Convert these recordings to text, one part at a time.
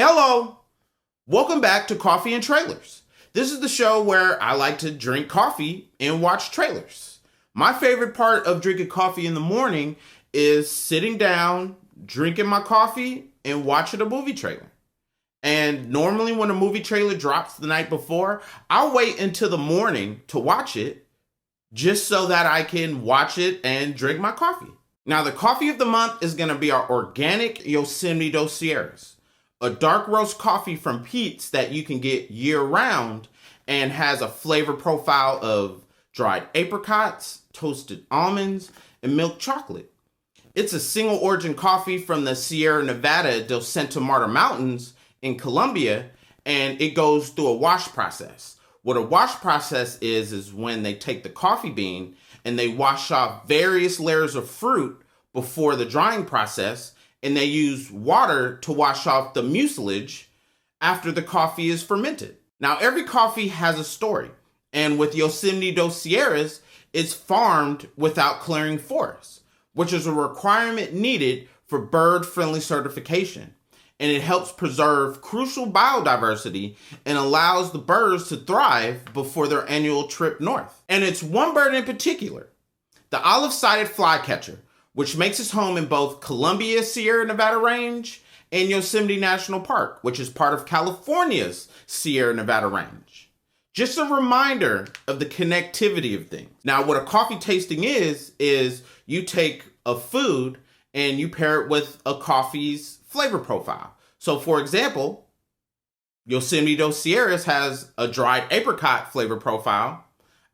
Hello! Welcome back to Coffee and Trailers. This is the show where I like to drink coffee and watch trailers. My favorite part of drinking coffee in the morning is sitting down, drinking my coffee, and watching a movie trailer. And normally when a movie trailer drops the night before, I'll wait until the morning to watch it just so that I can watch it and drink my coffee. Now, the coffee of the month is going to be our organic Yosemite Dos Sierras, a dark roast coffee from Pete's that you can get year round and has a flavor profile of dried apricots, toasted almonds, and milk chocolate. It's a single origin coffee from the Sierra Nevada del Santa Marta Mountains in Colombia, and it goes through a wash process. What a wash process is when they take the coffee bean and they wash off various layers of fruit before the drying process, and they use water to wash off the mucilage after the coffee is fermented. Now, every coffee has a story, and with Yosemite Dos Sierras, it's farmed without clearing forests, which is a requirement needed for bird-friendly certification. And it helps preserve crucial biodiversity and allows the birds to thrive before their annual trip north. And it's one bird in particular, the Olive-Sided Flycatcher, which makes its home in both Colombia Sierra Nevada range and Yosemite National Park, which is part of California's Sierra Nevada range. Just a reminder of the connectivity of things. Now, what a coffee tasting is you take a food and you pair it with a coffee's flavor profile. So, for example, Yosemite Dos Sierras has a dried apricot flavor profile.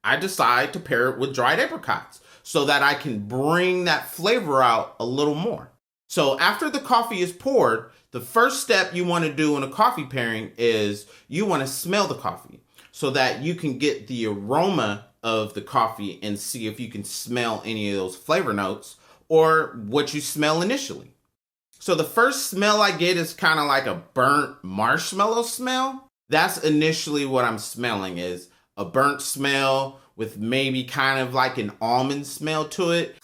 I decide to pair it with dried apricots so that I can bring that flavor out a little more. So after the coffee is poured, the first step you want to do in a coffee pairing is you want to smell the coffee so that you can get the aroma of the coffee and see if you can smell any of those flavor notes or what you smell initially. So the first smell I get is kind of like a burnt marshmallow smell. That's initially what I'm smelling, is a burnt smell with maybe kind of like an almond smell to it.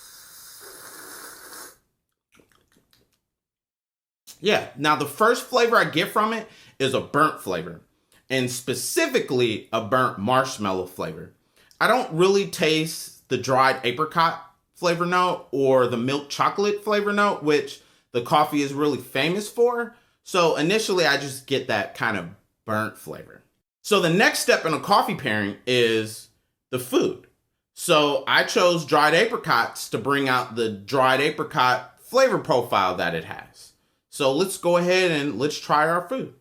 Yeah, now the first flavor I get from it is a burnt flavor, and specifically a burnt marshmallow flavor. I don't really taste the dried apricot flavor note or the milk chocolate flavor note, which the coffee is really famous for. So initially I just get that kind of burnt flavor. So the next step in a coffee pairing is the food. So I chose dried apricots to bring out the dried apricot flavor profile that it has. So let's go ahead and let's try our food.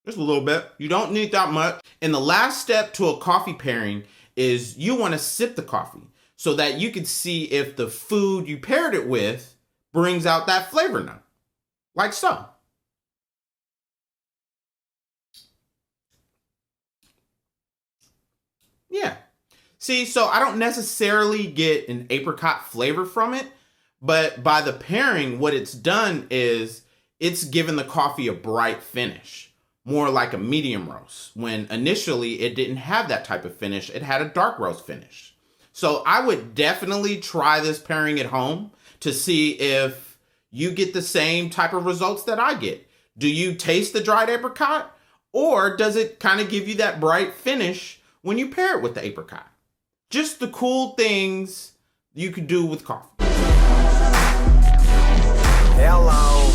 Just a little bit. You don't need that much. And the last step to a coffee pairing is you want to sip the coffee so that you can see if the food you paired it with brings out that flavor note. Like so. Yeah. See, so I don't necessarily get an apricot flavor from it, but by the pairing, what it's done is it's given the coffee a bright finish, more like a medium roast, when initially it didn't have that type of finish. It had a dark roast finish. So I would definitely try this pairing at home to see if you get the same type of results that I get. Do you taste the dried apricot, or does it kind of give you that bright finish when you pair it with the apricot? Just the cool things you could do with coffee. Hello.